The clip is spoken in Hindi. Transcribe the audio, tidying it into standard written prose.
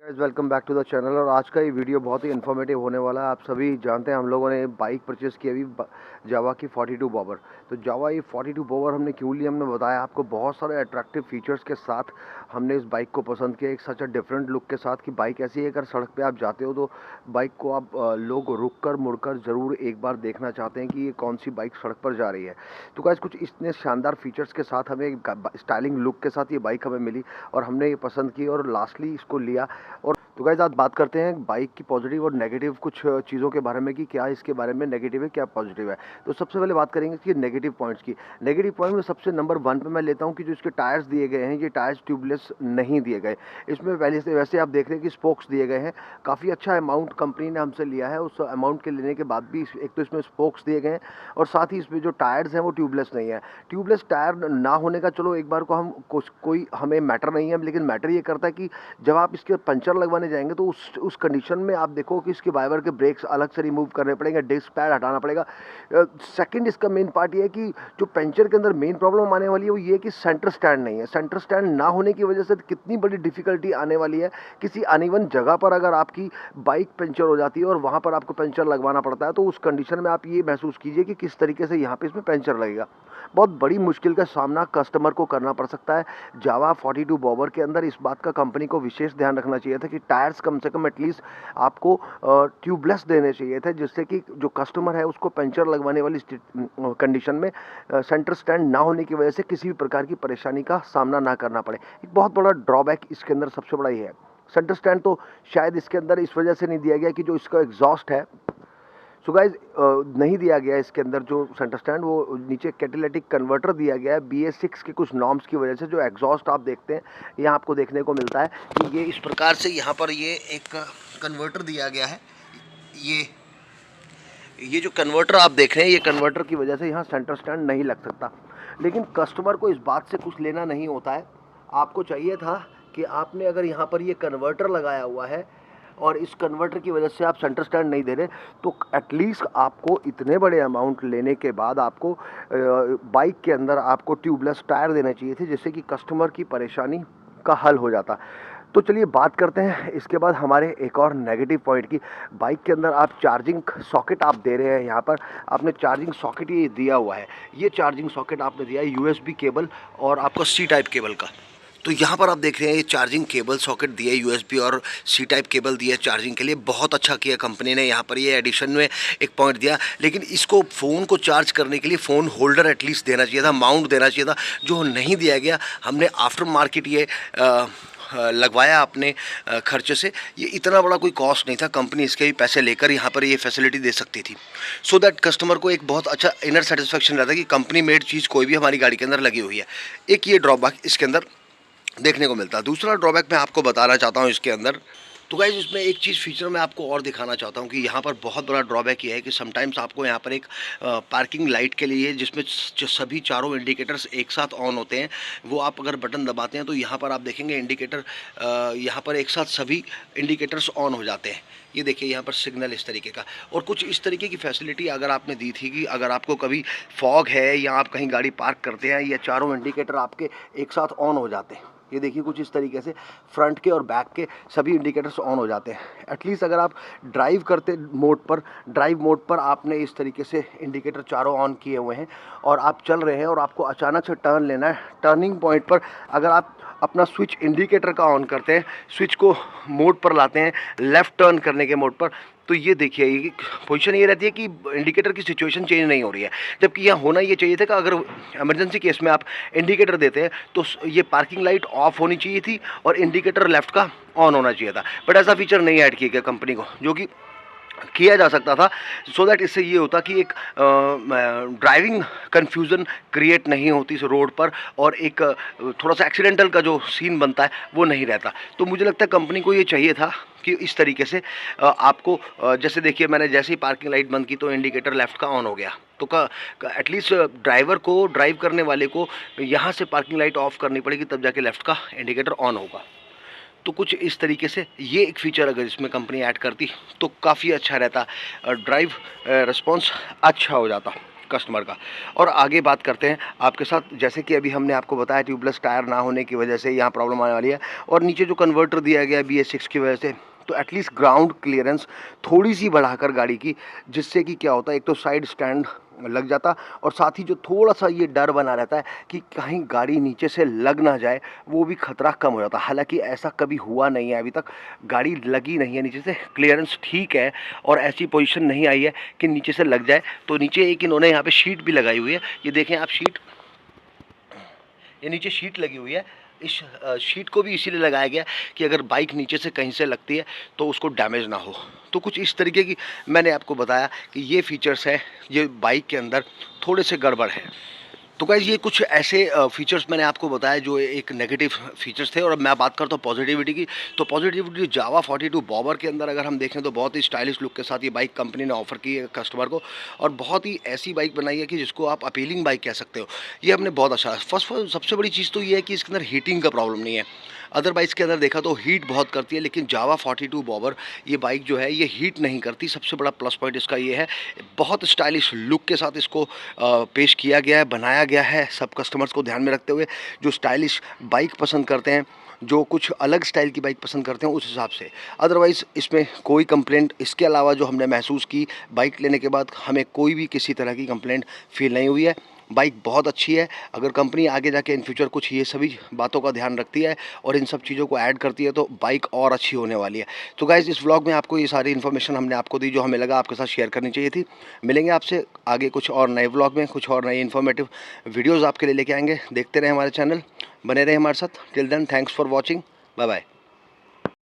Guys welcome back to the channel. और आज का ये वीडियो बहुत ही इन्फॉर्मेटिव होने वाला है। आप सभी जानते हैं हम लोगों ने बाइक परचेज़ की अभी जावा की 42 बॉबर। तो जावा ये 42 बॉबर हमने क्यों ली, हमने बताया आपको। बहुत सारे अट्रैक्टिव फीचर्स के साथ हमने इस बाइक को पसंद किया, एक सच अ डिफरेंट लुक के साथ कि बाइक ऐसी है अगर सड़क पे आप जाते हो तो बाइक को आप लोग रुक कर मुड़कर ज़रूर एक बार देखना चाहते हैं कि ये कौन सी बाइक सड़क पर जा रही है। तो गाइस कुछ इतने शानदार फीचर्स के साथ हमें स्टाइलिंग लुक के साथ ये बाइक हमें मिली और हमने ये पसंद की और लास्टली इसको लिया। और तो गाइस आज बात करते हैं बाइक की पॉजिटिव और नेगेटिव कुछ चीज़ों के बारे में कि क्या इसके बारे में नेगेटिव है, क्या पॉजिटिव है। तो सबसे पहले बात करेंगे कि नेगेटिव पॉइंट्स की। नेगेटिव पॉइंट में सबसे नंबर 1 पे मैं लेता हूं कि जो इसके टायर्स दिए गए हैं, ये टायर्स ट्यूबलेस नहीं दिए गए। इसमें पहले से वैसे आप देख रहे हैं कि स्पोक्स दिए गए हैं। काफ़ी अच्छा अमाउंट कंपनी ने हमसे लिया है। उस अमाउंट के लेने के बाद भी एक तो इसमें स्पोक्स दिए गए हैं और साथ ही इसमें जो टायर्स हैं वो ट्यूबलेस नहीं है। ट्यूबलेस टायर ना होने का चलो एक बार को हम कोई हमें मैटर नहीं है, लेकिन मैटर ये करता है कि जब आप इसके पंचर लगवाने जाएंगे तो उस कंडीशन में आप देखो कि इसके वाइबर के ब्रेक्स अलग से रिमूव करने पड़ेंगे, डिस्क पैड हटाना पड़ेगा। सेकंड इसका मेन पार्ट ये है कि जो पंचर के अंदर मेन प्रॉब्लम आने वाली है वो ये है कि सेंटर स्टैंड नहीं है। सेंटर स्टैंड ना होने की वजह से कितनी बड़ी डिफिकल्टी आने वाली है। किसी अनइवन जगह पर अगर आपकी बाइक पंचर हो जाती है और वहाँ पर आपको पंचर लगवाना पड़ता है तो उस कंडीशन में आप ये महसूस कीजिए कि किस तरीके से यहाँ पे इसमें पंचर लगेगा। बहुत बड़ी मुश्किल का सामना कस्टमर को करना पड़ सकता है। जावा 42 बॉबर के अंदर इस बात का कंपनी को विशेष ध्यान रखना चाहिए था कि टायर्स कम से कम एटलीस्ट आपको ट्यूबलेस देने चाहिए थे, जिससे कि जो कस्टमर है उसको पंचर लगवाने वाली कंडीशन में सेंटर स्टैंड ना होने की वजह से किसी भी प्रकार की परेशानी का सामना ना करना पड़े। एक बहुत बड़ा ड्रॉबैक इसके अंदर सबसे बड़ा ये है। सेंटर स्टैंड तो शायद इसके अंदर इस वजह से नहीं दिया गया कि जो इसका एग्जॉस्ट है, सो गाइज नहीं दिया गया इसके अंदर जो सेंटर स्टैंड, वो नीचे कैटेलिटिक कन्वर्टर दिया गया है। BS6 के कुछ नॉर्म्स की वजह से जो एग्जॉस्ट आप देखते हैं यहाँ आपको देखने को मिलता है कि ये इस प्रकार से यहाँ पर ये एक कन्वर्टर दिया गया है। ये जो कन्वर्टर आप देख रहे हैं, ये कन्वर्टर की वजह से यहाँ सेंटर स्टैंड नहीं लग सकता। लेकिन कस्टमर को इस बात से कुछ लेना नहीं होता है। आपको चाहिए था कि आपने अगर यहाँ पर ये कन्वर्टर लगाया हुआ है और इस कन्वर्टर की वजह से आप सेंटर स्टैंड नहीं दे रहे, तो एटलीस्ट आपको इतने बड़े अमाउंट लेने के बाद आपको बाइक के अंदर आपको ट्यूबलेस टायर देना चाहिए थे, जिससे कि कस्टमर की परेशानी का हल हो जाता। तो चलिए बात करते हैं इसके बाद हमारे एक और नेगेटिव पॉइंट की। बाइक के अंदर आप चार्जिंग सॉकेट आप दे रहे हैं, यहाँ पर आपने चार्जिंग सॉकेट ये दिया हुआ है। ये चार्जिंग सॉकेट आपने दिया है USB केबल और आपका C टाइप केबल का। तो यहाँ पर आप देख रहे हैं ये चार्जिंग केबल सॉकेट दिया है, USB और C टाइप केबल दिया है चार्जिंग के लिए। बहुत अच्छा किया कंपनी ने, यहाँ पर ये एडिशन में एक पॉइंट दिया। लेकिन इसको फ़ोन को चार्ज करने के लिए फ़ोन होल्डर एटलीस्ट देना चाहिए था, माउंट देना चाहिए था, जो नहीं दिया गया। हमने आफ्टर मार्केट ये लगवाया अपने खर्चे से। ये इतना बड़ा कोई कॉस्ट नहीं था, कंपनी इसके भी पैसे लेकर यहाँ पर ये फैसिलिटी दे सकती थी, सो दैट कस्टमर को एक बहुत अच्छा इनर सेटिस्फेक्शन रहता है कि कंपनी मेड चीज़ कोई भी हमारी गाड़ी के अंदर लगी हुई है। एक ये ड्रॉबैक इसके अंदर देखने को मिलता है। दूसरा ड्रॉबैक मैं आपको बताना चाहता हूँ इसके अंदर। तो गाइज इसमें एक चीज़ फीचर मैं आपको और दिखाना चाहता हूँ कि यहाँ पर बहुत बड़ा ड्रॉबैक ये है कि समटाइम्स आपको यहाँ पर एक पार्किंग लाइट के लिए, जिसमें सभी चारों इंडिकेटर्स एक साथ ऑन होते हैं, वो आप अगर बटन दबाते हैं तो यहाँ पर आप देखेंगे इंडिकेटर, यहाँ पर एक साथ सभी इंडिकेटर्स ऑन हो जाते हैं। ये देखिए यहाँ पर सिग्नल इस तरीके का। और कुछ इस तरीके की फैसिलिटी अगर आपने दी थी कि अगर आपको कभी फॉग है या आप कहीं गाड़ी पार्क करते हैं, या चारों इंडिकेटर आपके एक साथ ऑन हो जाते हैं। ये देखिए कुछ इस तरीके से फ्रंट के और बैक के सभी इंडिकेटर्स ऑन हो जाते हैं। एटलीस्ट अगर आप ड्राइव मोड पर आपने इस तरीके से इंडिकेटर चारों ऑन किए हुए हैं और आप चल रहे हैं और आपको अचानक से टर्न लेना है, टर्निंग पॉइंट पर अगर आप अपना स्विच इंडिकेटर का ऑन करते हैं, स्विच को मोड पर लाते हैं लेफ़्ट टर्न करने के मोड पर, तो ये देखिए ये पोजीशन ये रहती है कि इंडिकेटर की सिचुएशन चेंज नहीं हो रही है। जबकि यहाँ होना ये चाहिए था कि अगर इमरजेंसी केस में आप इंडिकेटर देते हैं तो ये पार्किंग लाइट ऑफ होनी चाहिए थी और इंडिकेटर लेफ़्ट का ऑन होना चाहिए था। बट ऐसा फीचर नहीं ऐड किया गया कंपनी को, जो कि किया जा सकता था, सो दैट इससे ये होता कि एक ड्राइविंग कन्फ्यूज़न क्रिएट नहीं होती इस रोड पर और एक थोड़ा सा एक्सीडेंटल का जो सीन बनता है वो नहीं रहता। तो मुझे लगता है कंपनी को ये चाहिए था कि इस तरीके से आपको जैसे देखिए मैंने जैसे ही पार्किंग लाइट बंद की तो इंडिकेटर लेफ़्ट का ऑन हो गया, तो एटलीस्ट ड्राइवर को, ड्राइव करने वाले को यहाँ से पार्किंग लाइट ऑफ करनी पड़ेगी, तब जाके लेफ़्ट का इंडिकेटर ऑन होगा। तो कुछ इस तरीके से ये एक फ़ीचर अगर इसमें कंपनी ऐड करती तो काफ़ी अच्छा रहता, ड्राइव रिस्पॉन्स अच्छा हो जाता कस्टमर का। और आगे बात करते हैं आपके साथ, जैसे कि अभी हमने आपको बताया ट्यूबलेस टायर ना होने की वजह से यहाँ प्रॉब्लम आने वाली है, और नीचे जो कन्वर्टर दिया गया है BS6 की वजह से, तो एटलीस्ट ग्राउंड क्लियरेंस थोड़ी सी बढ़ाकर गाड़ी की, जिससे कि क्या होता है, एक तो साइड स्टैंड लग जाता, और साथ ही जो थोड़ा सा ये डर बना रहता है कि कहीं गाड़ी नीचे से लग ना जाए, वो भी खतरा कम हो जाता। हालांकि ऐसा कभी हुआ नहीं है, अभी तक गाड़ी लगी नहीं है नीचे से, क्लियरेंस ठीक है, और ऐसी पोजीशन नहीं आई है कि नीचे से लग जाए। तो नीचे एक इन्होंने यहाँ पे शीट भी लगाई हुई है, ये देखें आप शीट, ये नीचे शीट लगी हुई है। इस शीट को भी इसीलिए लगाया गया कि अगर बाइक नीचे से कहीं से लगती है तो उसको डैमेज ना हो। तो कुछ इस तरीके की मैंने आपको बताया कि ये फीचर्स है, ये बाइक के अंदर थोड़े से गड़बड़ है। तो गाइस ये कुछ ऐसे फीचर्स मैंने आपको बताया जो एक नेगेटिव फीचर्स थे। और अब मैं बात करता हूँ पॉजिटिविटी की, तो पॉजिटिविटी जावा 42 बॉबर के अंदर अगर हम देखें तो बहुत ही स्टाइलिश लुक के साथ ये बाइक कंपनी ने ऑफर की है कस्टमर को, और बहुत ही ऐसी बाइक बनाई है कि जिसको आप अपीलिंग बाइक कह सकते हो। ये हमने बहुत अच्छा, फर्स्ट सबसे बड़ी चीज़ तो ये है कि इसके अंदर हीटिंग का प्रॉब्लम नहीं है। अदर बाइक्स के अंदर देखा तो हीट बहुत करती है, लेकिन जावा 42 बॉबर ये बाइक जो है ये हीट नहीं करती। सबसे बड़ा प्लस पॉइंट इसका ये है, बहुत स्टाइलिश लुक के साथ इसको पेश किया गया है, बनाया गया है, सब कस्टमर्स को ध्यान में रखते हुए, जो स्टाइलिश बाइक पसंद करते हैं, जो कुछ अलग स्टाइल की बाइक पसंद करते हैं, उस हिसाब से। अदरवाइज़ इसमें कोई कंप्लेंट, इसके अलावा जो हमने महसूस की बाइक लेने के बाद, हमें कोई भी किसी तरह की कंप्लेंट फील नहीं हुई है। बाइक बहुत अच्छी है। अगर कंपनी आगे जाके इन फ्यूचर कुछ ये सभी बातों का ध्यान रखती है और इन सब चीज़ों को ऐड करती है तो बाइक और अच्छी होने वाली है। तो गाइज़ इस व्लॉग में आपको ये सारी इन्फॉर्मेशन हमने आपको दी जो हमें लगा आपके साथ शेयर करनी चाहिए थी। मिलेंगे आपसे आगे कुछ और नए व्लॉग में, कुछ और नए इन्फॉर्मेटिव वीडियोज़ आपके लिए लेके आएंगे। देखते रहें हमारे चैनल, बने रहें हमारे साथ। Till then thanks for watching, bye bye.